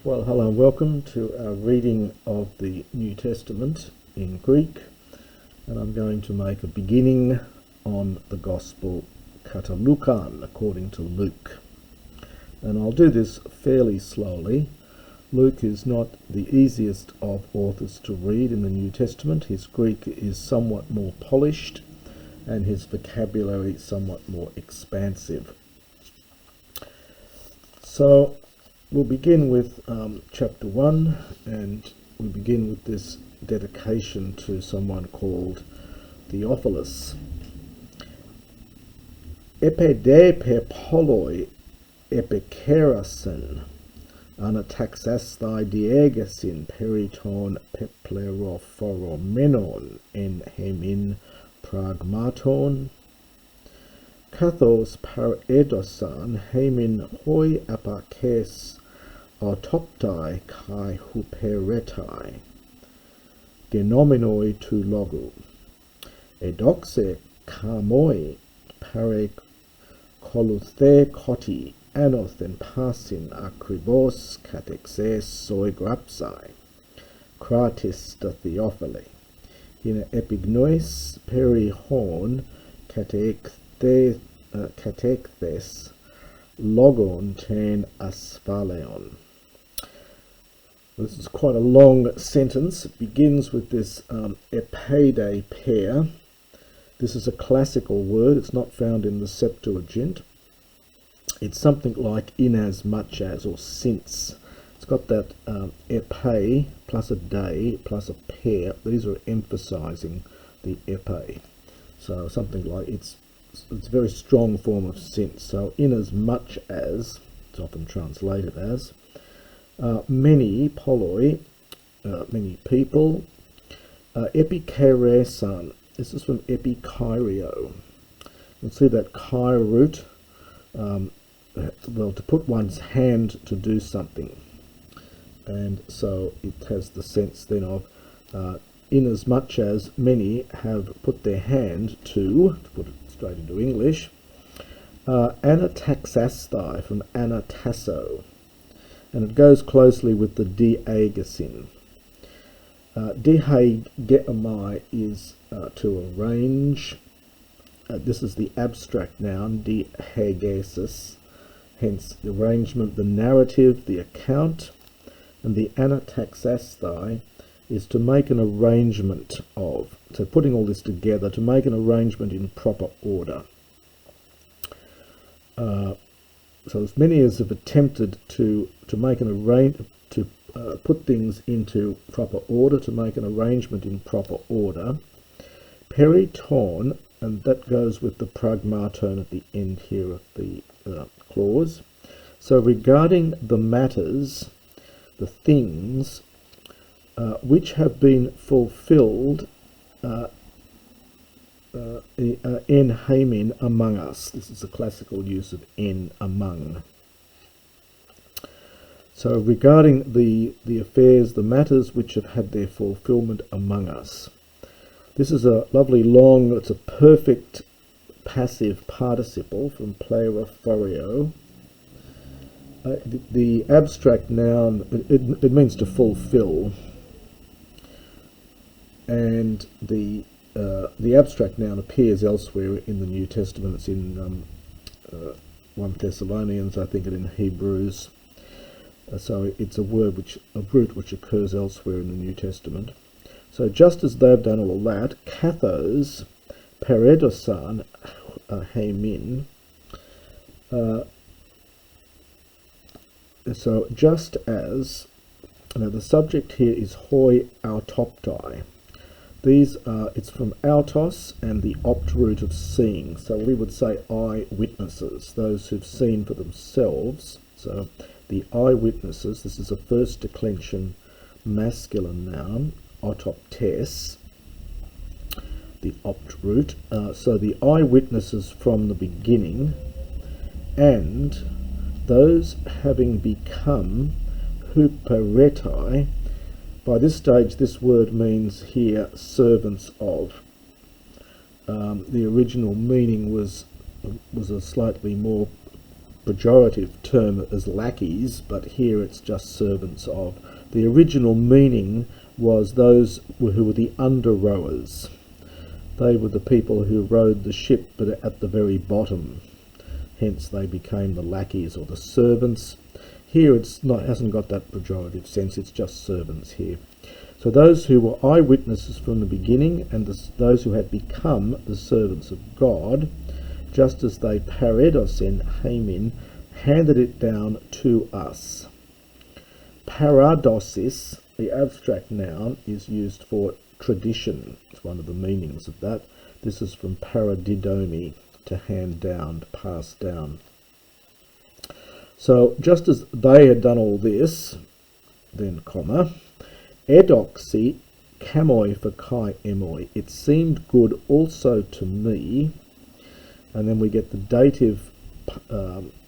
Well, hello and welcome to our reading of the New Testament in Greek, and I'm going to make a beginning on the Gospel kata Lukan, according to Luke. And I'll do this fairly slowly. Luke is not the easiest of authors to read in the New Testament. His Greek is somewhat more polished and his vocabulary somewhat more expansive. So we'll begin with chapter 1, and we begin with this dedication to someone called Theophilus. Epede pe poloi epikerasin anataxasthai diegesin periton peplerophoromenon en hemin pragmaton kathos paredosan hemin hoi apakes autoptai kai huperetai genominoi tu logu edoxe kamoi pare koluthe koti anothen pasin akribos katexes soi grapsai kratis de Theophile in epignois perihon katekthes logon ten asphaleon. This is quite a long sentence. It begins with this epede pair. This is a classical word. It's not found in the Septuagint. It's something like in as much as or since. It's got that epe plus a day plus a pair. These are emphasizing the epe. So something like it's a very strong form of since. So in as much as, it's often translated as, many poloi, many people, epikeresan. This is from epikairio. You'll see that kai root, well, to put one's hand to do something. And so it has the sense then of in as much as many have put their hand to put it straight into English, anataxasthai from anatasso, and it goes closely with the diagesin. Dihagemai is to arrange. This is the abstract noun, dihagesis, hence the arrangement, the narrative, the account, and the anataxasthai is to make an arrangement of, so putting all this together, to make an arrangement in proper order. So as many as have attempted to make an arrangement, to put things into proper order, to make an arrangement in proper order, periton, and that goes with the pragmaton at the end here of the clause. So regarding the matters, the things, which have been fulfilled en heimin, among us. This is a classical use of en, among. So regarding the affairs, the matters which have had their fulfillment among us. This is a lovely long, it's a perfect passive participle from plerothorio. The abstract noun, it means to fulfill, and the abstract noun appears elsewhere in the New Testament. It's in 1 Thessalonians, I think, and in Hebrews. So it's a root which occurs elsewhere in the New Testament. So just as they've done all that, kathos paredosan heimin. So just as, now the subject here is hoi autoptai. These are, it's from autos and the opt root of seeing. So we would say eyewitnesses, those who've seen for themselves. So the eyewitnesses, this is a first declension masculine noun, autoptes, the opt root. So the eyewitnesses from the beginning, and those having become huperetai. By this stage, this word means here servants of. The original meaning was a slightly more pejorative term as lackeys, but here it's just servants of. The original meaning was those who were the under rowers. They were the people who rowed the ship but at the very bottom. Hence they became the lackeys or the servants. Here hasn't got that pejorative sense, it's just servants here. So those who were eyewitnesses from the beginning and those who had become the servants of God, just as they pareidos en heimin, handed it down to us. Paradosis, the abstract noun, is used for tradition. It's one of the meanings of that. This is from paradidomi, to hand down, to pass down. So just as they had done all this, then comma, edoxi kamoi for kai emoi, it seemed good also to me, and then we get the dative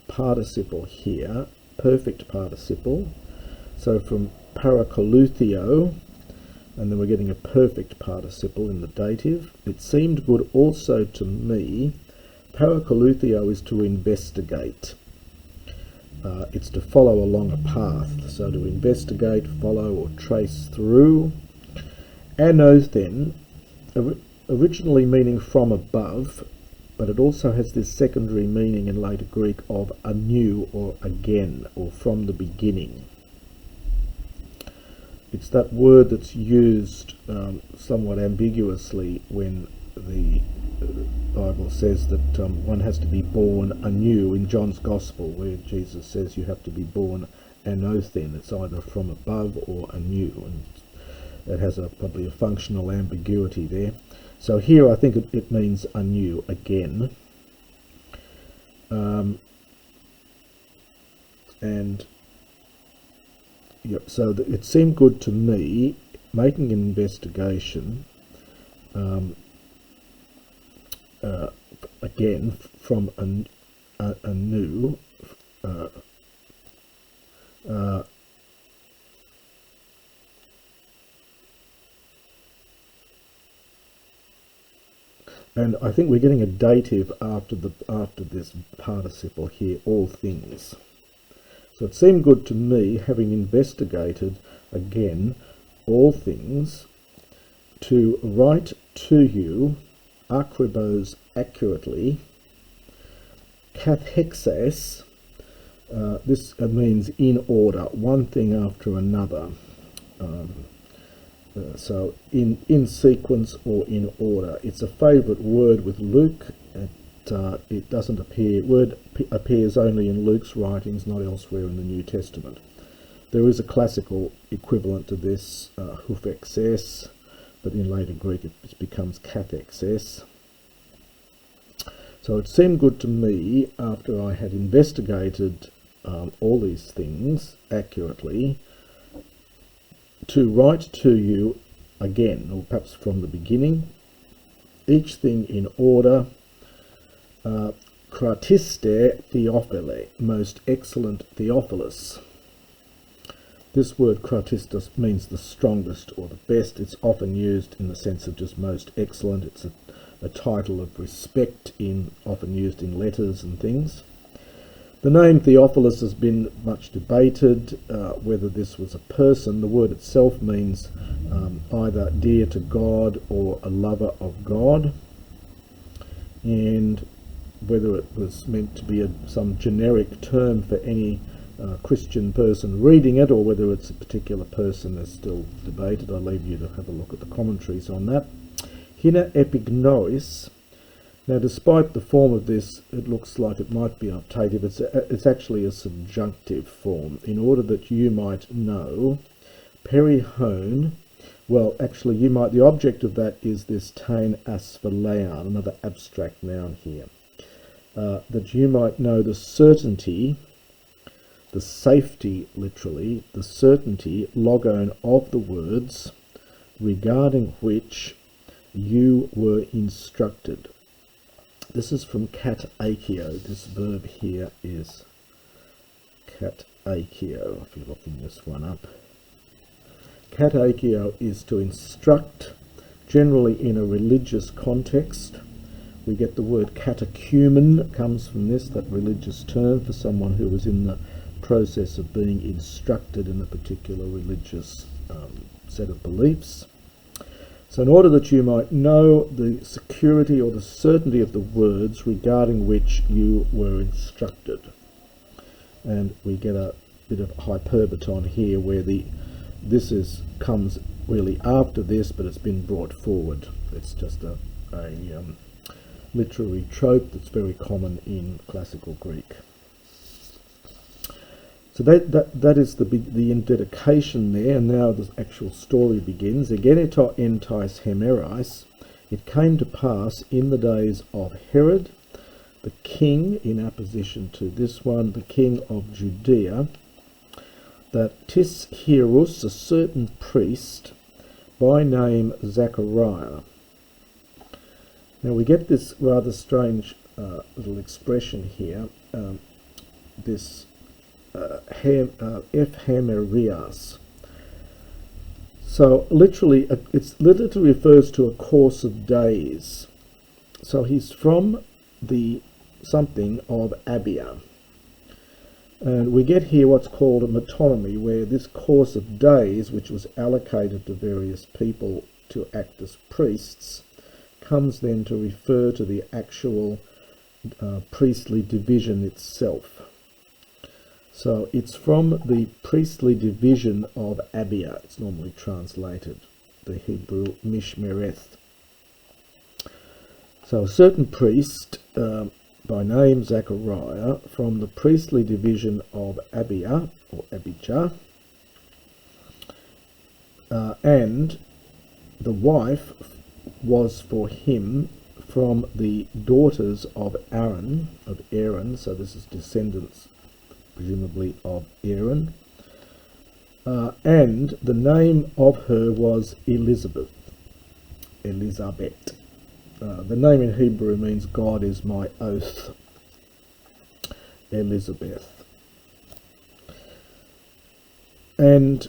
participle here, perfect participle, so from parakoluthio, and then we're getting a perfect participle in the dative. It seemed good also to me. Parakoluthio is to investigate. It's to follow along a path, so to investigate, follow or trace through. Anothen, originally meaning from above, but it also has this secondary meaning in later Greek of anew or again, or from the beginning. It's that word that's used somewhat ambiguously when the Bible says that one has to be born anew in John's Gospel, where Jesus says you have to be born anothen. It's either from above or anew, and it has probably a functional ambiguity there. So here I think it means anew, again. So it seemed good to me, making an investigation, again, from anew, and I think we're getting a dative after this participle here, all things. So it seemed good to me, having investigated again all things, to write to you akribos accurately, kathexes, this means in order, one thing after another. So in sequence or in order. It's a favourite word with Luke. It doesn't appear, word appears only in Luke's writings, not elsewhere in the New Testament. There is a classical equivalent to this, hufexes, but in later Greek it becomes kathexes. So it seemed good to me, after I had investigated all these things accurately, to write to you again, or perhaps from the beginning, each thing in order, kratiste Theophile, most excellent Theophilus. This word kratistos means the strongest or the best. It's often used in the sense of just most excellent. It's a title of respect, often used in letters and things. The name Theophilus has been much debated, whether this was a person. The word itself means either dear to God or a lover of God, and whether it was meant to be some generic term for any Christian person reading it, or whether it's a particular person is still debated. I'll leave you to have a look at the commentaries on that. Hina epignois. Now, despite the form of this, it looks like it might be optative. It's actually a subjunctive form. In order that you might know, perihone. Well, actually, the object of that is this tain asphaleon, another abstract noun here. That you might know the certainty, the safety, literally, the certainty, logon, of the words regarding which you were instructed. This is from katakio. This verb here is katakio, if you're looking this one up. Katakio is to instruct, generally in a religious context, We get the word catechumen comes from this, that religious term for someone who was in the process of being instructed in a particular religious set of beliefs. So in order that you might know the security or the certainty of the words regarding which you were instructed. And we get a bit of hyperbaton here where this comes really after this, but it's been brought forward. It's just a literary trope that's very common in classical Greek. So that is the dedication there, and now the actual story begins. Egeneto entais hemerais. It came to pass in the days of Herod, the king, in opposition to this one, the king of Judea, that Tishierus, a certain priest, by name Zachariah. Now we get this rather strange little expression here, this ephemeras. So literally, it literally refers to a course of days. So he's from the something of Abia. And we get here what's called a metonymy, where this course of days, which was allocated to various people to act as priests, comes then to refer to the actual priestly division itself. So it's from the priestly division of Abia, it's normally translated, the Hebrew Mishmereth. So a certain priest, by name Zachariah, from the priestly division of Abia, or Abijah, and the wife was for him from the daughters of Aaron, so this is descendants presumably of Aaron, and the name of her was Elizabeth. The name in Hebrew means God is my oath, Elizabeth. And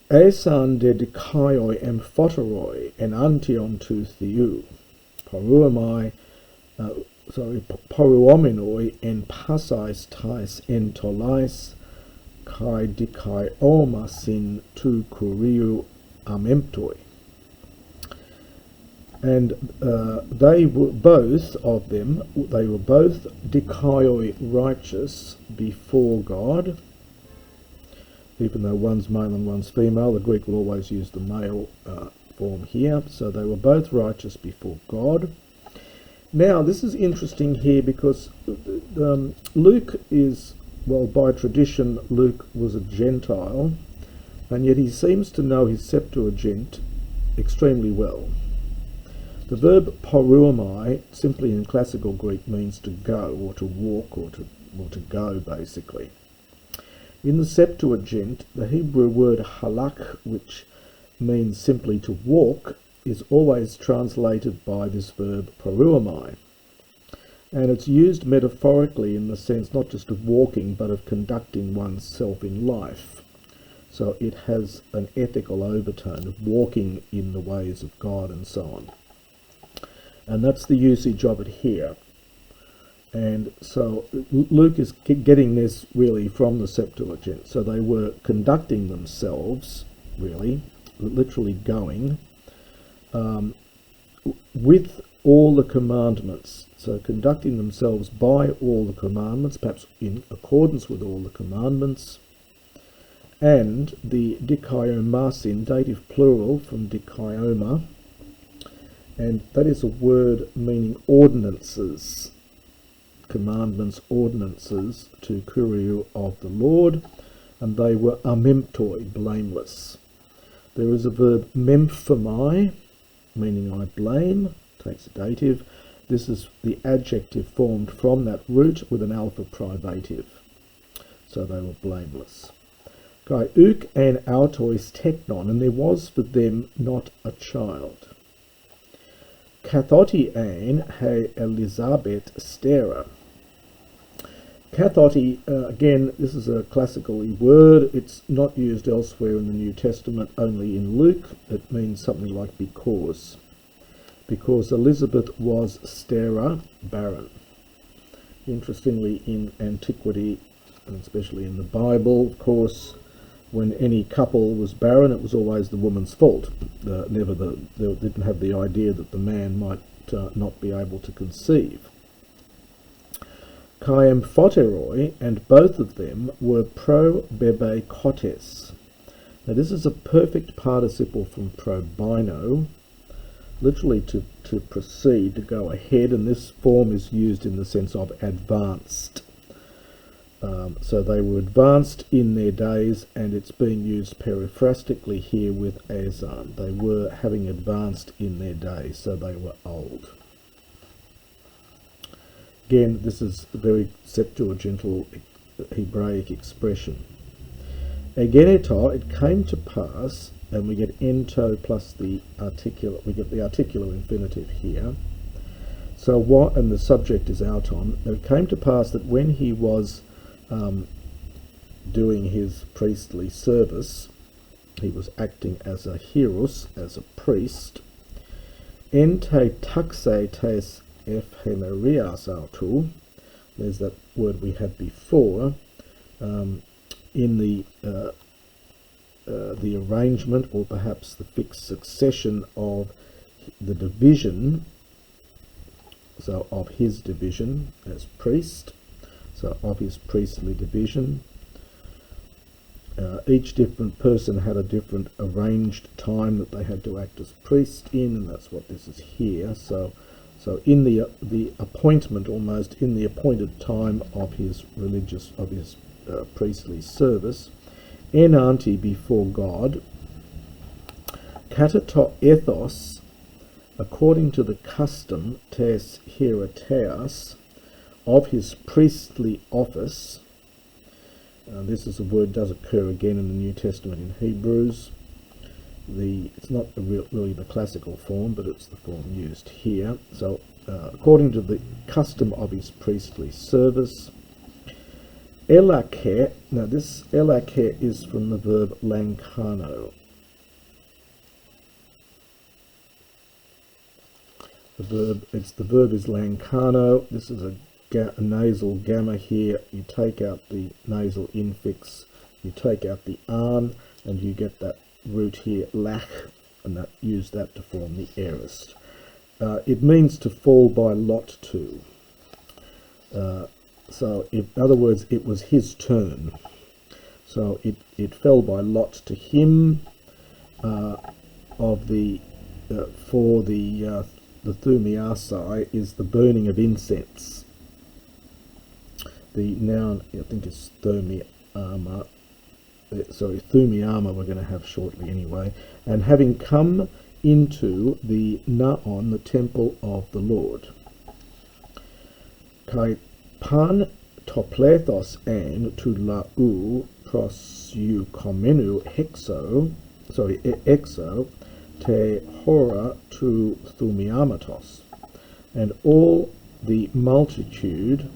Esan dedikaioi emphoteroi en antion tu theou, paruomai, paruomenoi en passais tais en tolais, kai dikai omasin tu kuriu amemptoi. And they were both of them, they were both dikaioi, righteous before God. Even though one's male and one's female, the Greek will always use the male form here. So they were both righteous before God. Now, this is interesting here because Luke is, well, by tradition, Luke was a Gentile, and yet he seems to know his Septuagint extremely well. The verb paruomai, simply in classical Greek, means to go, or to walk, or to go, basically. In the Septuagint, the Hebrew word halak, which means simply to walk, is always translated by this verb paruomai. And it's used metaphorically in the sense not just of walking, but of conducting oneself in life. So it has an ethical overtone of walking in the ways of God and so on. And that's the usage of it here. And so Luke is getting this really from the Septuagint. So they were conducting themselves, really, literally going, with all the commandments. So conducting themselves by all the commandments, perhaps in accordance with all the commandments. And the dikaiomasin, dative plural from dikaioma, and that is a word meaning ordinances, commandments, ordinances to kuriu of the Lord, and they were amemptoi, blameless. There is a verb memphomai, meaning I blame, takes a dative. This is the adjective formed from that root with an alpha privative. So they were blameless. Kai uk an autois teknon, and there was for them not a child. Kathoti an he Elizabeth stera. Kathoti, again, this is a classical word. It's not used elsewhere in the New Testament, only in Luke. It means something like because. because Elizabeth was stera, barren. Interestingly, in antiquity, and especially in the Bible, of course, when any couple was barren, it was always the woman's fault. They didn't have the idea that the man might not be able to conceive. Kai amphoteroi, and both of them were pro bebe kotes. Now this is a perfect participle from probino, literally to proceed, to go ahead, and this form is used in the sense of advanced. So they were advanced in their days, and it's being used periphrastically here with azan. They were having advanced in their days, so they were old. Again, this is a very Septuagintal Hebraic expression. Egeneto, it came to pass, and we get ento plus the articular, we get the articular infinitive here. So what, and the subject is auton. It came to pass that when he was doing his priestly service, he was acting as a hieros, as a priest. Ente taxe tes ephemerias autu, there's that word we had before, in the arrangement, or perhaps the fixed succession of the division, so of his division as priest, so of his priestly division. Each different person had a different arranged time that they had to act as priest in, and that's what this is here. So in the appointment, almost in the appointed time of his priestly service, enanti, before God, katato ethos, according to the custom, tes hierateas, of his priestly office. This is a word does occur again in the New Testament in Hebrews. It's not really the classical form, but it's the form used here. So according to the custom of his priestly service, elake, now this elake is from the verb lankano. The verb is lankano. This is a nasal gamma here. You take out the nasal infix, you take out the an, and you get that root here, lach, and use that to form the aorist. It means to fall by lot to. So in other words, it was his turn. So it fell by lot to him for the thumiasai is the burning of incense. The noun, I think, is thumiama. Sorry, thumiama we're going to have shortly anyway. And having come into the naon, the temple of the Lord. Kai pan toplethos an to lau proseu komenu exo te hora to thumiamatos. And all the multitude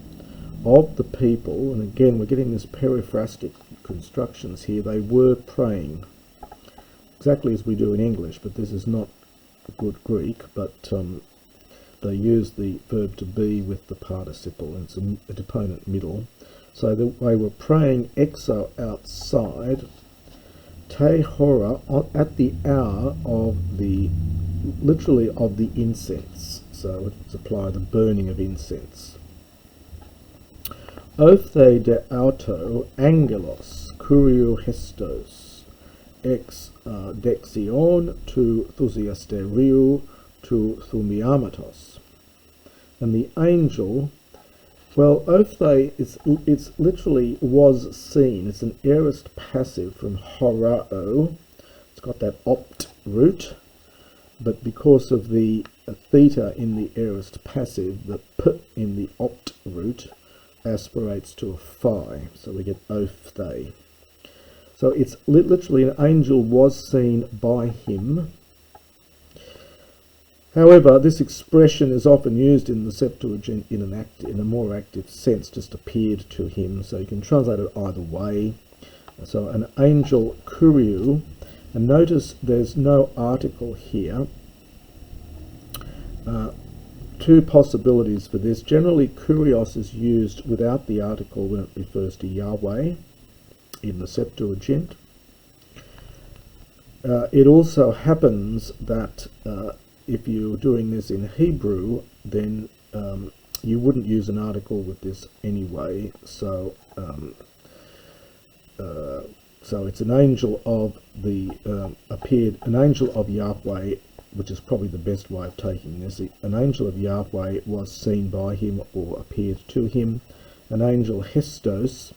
of the people, and again we're getting this periphrastic constructions here, they were praying, exactly as we do in English, but this is not good Greek, but they use the verb to be with the participle, and it's a deponent middle. So they were praying exo, outside, te hora, at the hour of the, literally of the incense. So it's apply the burning of incense. Ophthe de auto angelos curio hestos ex dexion to thusiasteriu to thumiamatos. And the angel, well, ophthe it's literally was seen. It's an aorist passive from horao. It's got that opt root, but because of the theta in the aorist passive, the p in the opt root aspirates to a phi, so we get ophthe. So it's literally an angel was seen by him. However, this expression is often used in the Septuagint in a more active sense, just appeared to him, so you can translate it either way. So an angel kuriou, and notice there's no article here. two possibilities for this. Generally, kurios is used without the article when it refers to Yahweh in the Septuagint. It also happens that if you're doing this in Hebrew, then you wouldn't use an article with this anyway. So it's an angel of an angel of Yahweh, which is probably the best way of taking this. An angel of Yahweh was seen by him or appeared to him. An angel Hestos,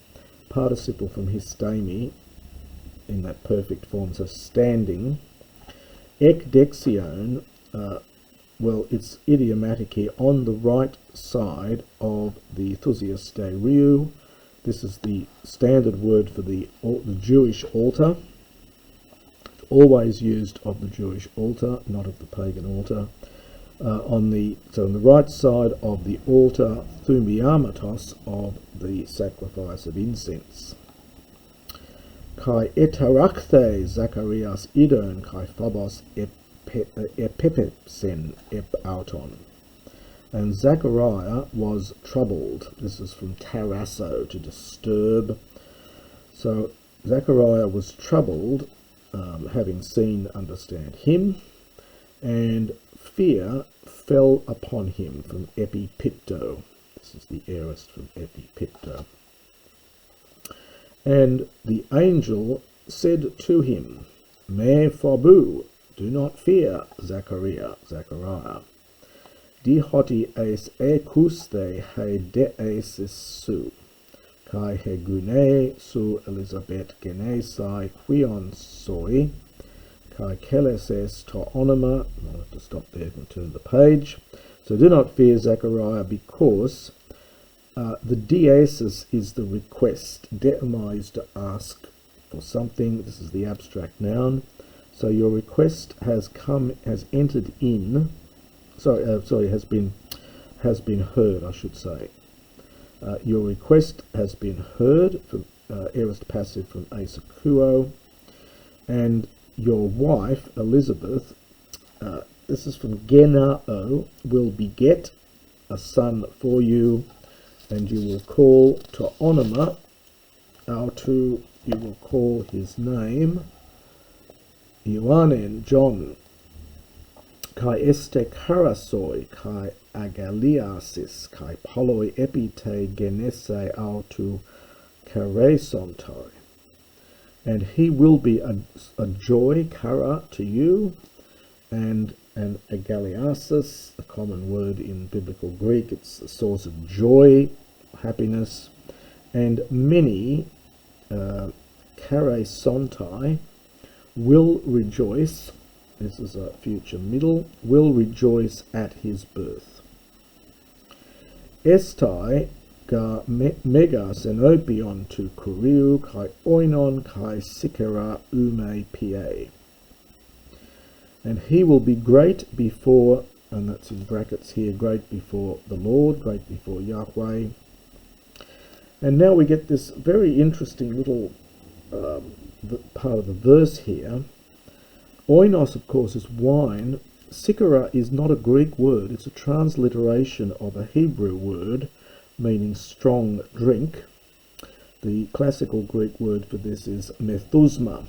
participle from histemi, in that perfect form, so standing. Ekdexion, well, it's idiomatic here, on the right side of the thusios de riu. This is the standard word for the Jewish altar. Always used of the Jewish altar, not of the pagan altar. On the right side of the altar, thumiamatos, of the sacrifice of incense. Kai etarachthe Zacharias idon kai phobos epipepsen ep auton. And Zechariah was troubled. This is from tarasso, to disturb. So Zechariah was troubled, having seen, understand him, and fear fell upon him, from epipipto. This is the aorist from epipipto. And the angel said to him, Me phobu, do not fear, Zechariah. Dihoti eis ekuste he deesis su, kai hegune su Elizabeth genesai quion soi, kai keleses to onoma. I'll have to stop there and turn the page. So do not fear, Zechariah, because the diesis is the request. Deuma is to ask for something. This is the abstract noun. So your request has entered in. Has been heard, I should say. Your request has been heard, from aorist passive from asakuo, and your wife Elizabeth, this is from genao, will beget a son for you, and you will call to onoma, you will call his name Ioannin, John. Kai este karasoi, kai agaliasis, kai poloi epite genese autu karesontoi. And he will be a joy, kara, to you, and an agaliasis, a common word in biblical Greek. It's a source of joy, happiness, and many karesontai will rejoice. This is a future middle, will rejoice at his birth. Estai ga megas enopion tu kuriu kai oinon kai sikera ume pie. And he will be great before, and that's in brackets here, great before the Lord, great before Yahweh. And now we get this very interesting little part of the verse here. Oinos, of course, is wine. Sikera is not a Greek word. It's a transliteration of a Hebrew word meaning strong drink. The classical Greek word for this is methusma.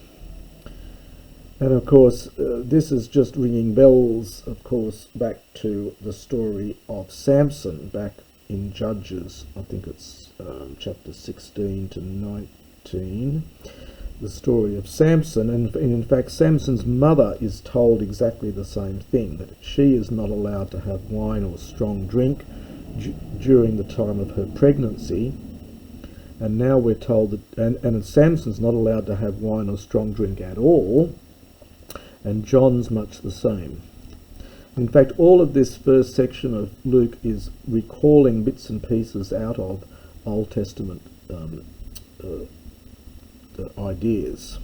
And of course, this is just ringing bells, of course, back to the story of Samson, back in Judges. I think it's chapter 16 to 19. The story of Samson, and in fact Samson's mother is told exactly the same thing, that she is not allowed to have wine or strong drink during the time of her pregnancy, and now we're told that and Samson's not allowed to have wine or strong drink at all, and John's much the same. In fact, all of this first section of Luke is recalling bits and pieces out of Old Testament ideas.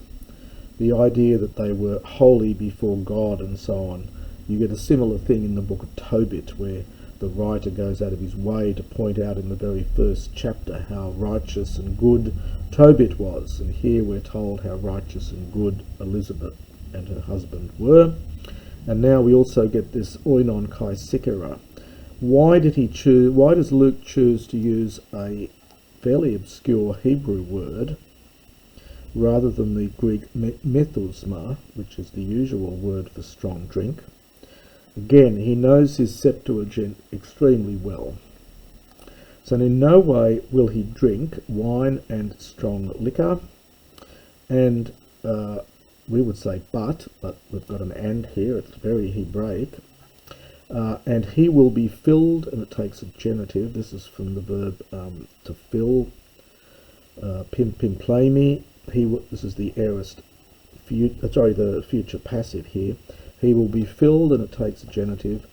The idea that they were holy before God and so on. You get a similar thing in the book of Tobit, where the writer goes out of his way to point out in the very first chapter how righteous and good Tobit was. And here we're told how righteous and good Elizabeth and her husband were. And now we also get this oinon kai sikera. Why does Luke choose to use a fairly obscure Hebrew word rather than the Greek methusma, which is the usual word for strong drink? Again, he knows his Septuagint extremely well. So in no way will he drink wine and strong liquor. And we would say but we've got an and here, it's very Hebraic. And he will be filled, and it takes a genitive. This is from the verb to fill, pimplami. This is the aorist, the future passive here. He will be filled, and it takes a genitive,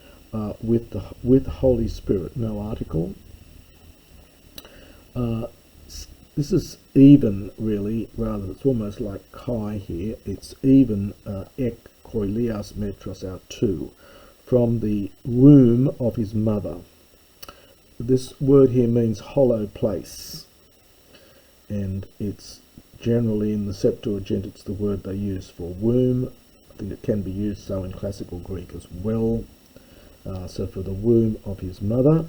with the Holy Spirit. No article. This is even, really, rather, it's almost like kai here. It's even ek koilias metros out 2, from the womb of his mother. This word here means hollow place, and it's generally in the Septuagint, it's the word they use for womb. I think it can be used so in classical Greek as well. So for the womb of his mother.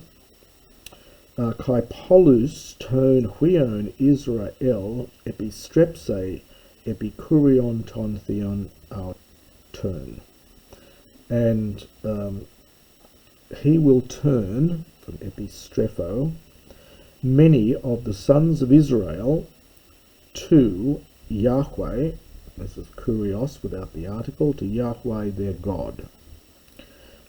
Kai polus ton huion Israel epistrepse epikurion ton theon our turn. And he will turn, from epistrepho, many of the sons of Israel to Yahweh, this is kurios without the article, to Yahweh their God.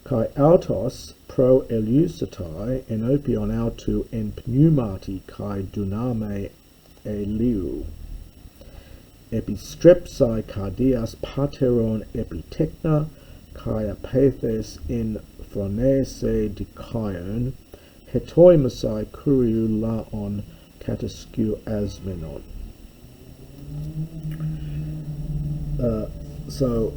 Kai autos pro eleusatai enopion autu en pneumati kai duname eliu. Epistrepsai cardias pateron epitekna kai apethes in phronese dikaion hetoimasai kuriu laon katasku asmenon. So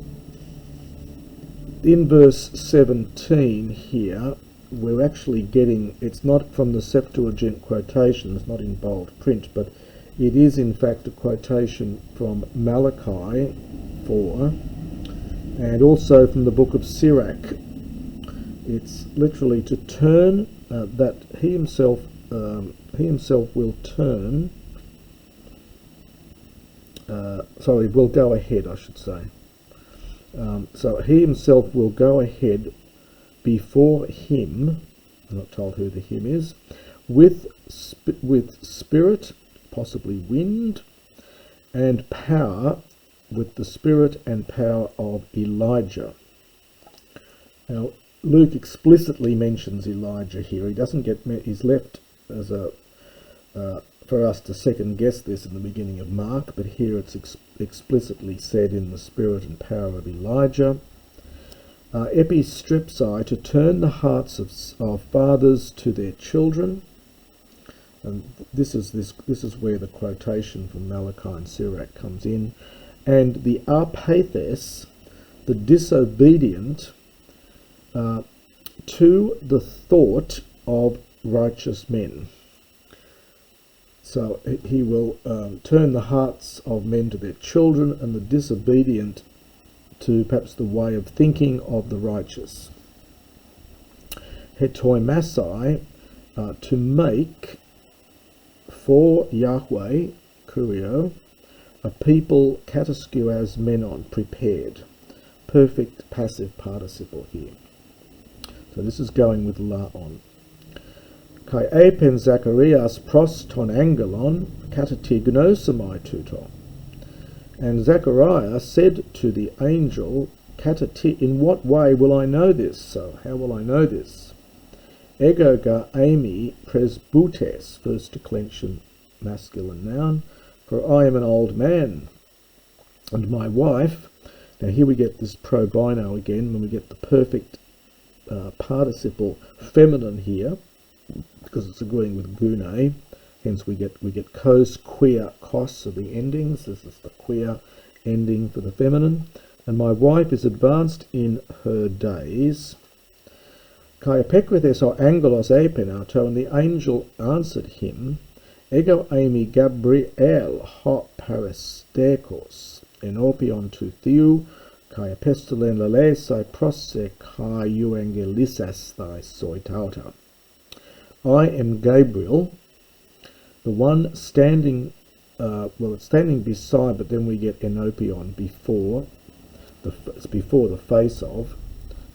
in verse 17 here, we're actually getting, it's not from the Septuagint quotation, it's not in bold print, but it is in fact a quotation from Malachi 4 and also from the book of Sirach. It's literally to turn, that he himself will turn, will go ahead, I should say. So he himself will go ahead before him, I'm not told who the him is, with spirit, possibly wind, and power, with the spirit and power of Elijah. Now, Luke explicitly mentions Elijah here. He doesn't get, he's left as a for us to second guess this in the beginning of Mark, but here it's explicitly said in the spirit and power of Elijah. Epistrepsai, to turn the hearts of fathers to their children, and this is where the quotation from Malachi and Sirach comes in, and the apathes, the disobedient, to the thought of righteous men. So he will turn the hearts of men to their children, and the disobedient to perhaps the way of thinking of the righteous. Hetoimasai, to make for Yahweh, kurio, a people katasku as menon, prepared. Perfect passive participle here. So this is going with laon. Kai epen Zacharias pros ton angelon katatignosamai tuto. And Zachariah said to the angel, in what way will I know this? So how will I know this? Ego ga ami presbutes, first declension, masculine noun, for I am an old man, and my wife. Now here we get this pro bino again, when we get the perfect participle feminine here, because it's agreeing with gune, hence we get kos, queer, kos are the endings. This is the queer ending for the feminine. And my wife is advanced in her days. Kai epekrithes or angelos epenauto, and the angel answered him, ego ami Gabriel ho paristekos, enopion tu theou, kai epistelen lelesai prosse kai euangelisasthai soi tauta. I am Gabriel, the one standing, it's standing beside, but then we get enopion, before the face of,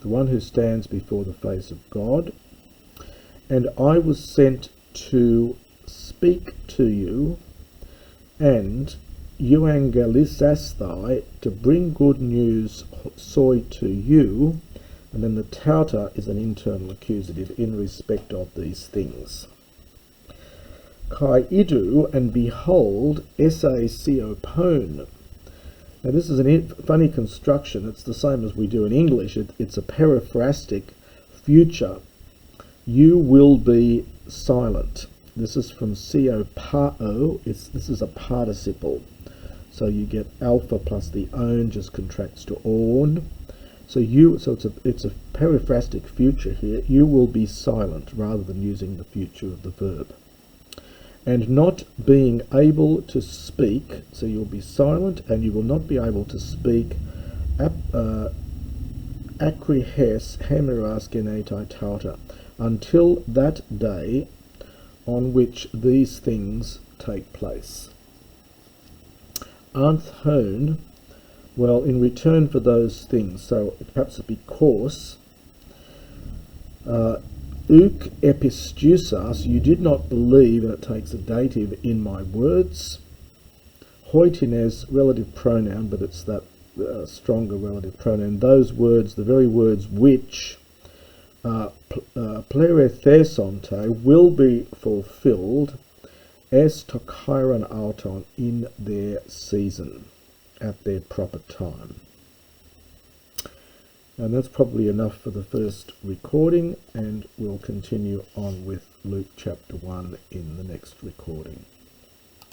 the one who stands before the face of God. And I was sent to speak to you, and euangelisasthai, to bring good news soi to you, and then the tauta is an internal accusative in respect of these things. Kai idu, and behold, esse siopone. Now this is a funny construction. It's the same as we do in English. It's a periphrastic future. You will be silent. This is from siopao. This is a participle. So you get alpha plus the own just contracts to on. So it's a periphrastic future here. You will be silent, rather than using the future of the verb. And not being able to speak, so you'll be silent and you will not be able to speak acrihes hemeras genetai tauta, until that day on which these things take place. Anthon, well, in return for those things, so perhaps because Uk epistusas, you did not believe, and it takes a dative, in my words. Hoitines, relative pronoun, but it's that stronger relative pronoun. Those words, the very words which plerethesonte, will be fulfilled as tokairon auton, in their season, at their proper time. And that's probably enough for the first recording, and we'll continue on with Luke chapter 1 in the next recording.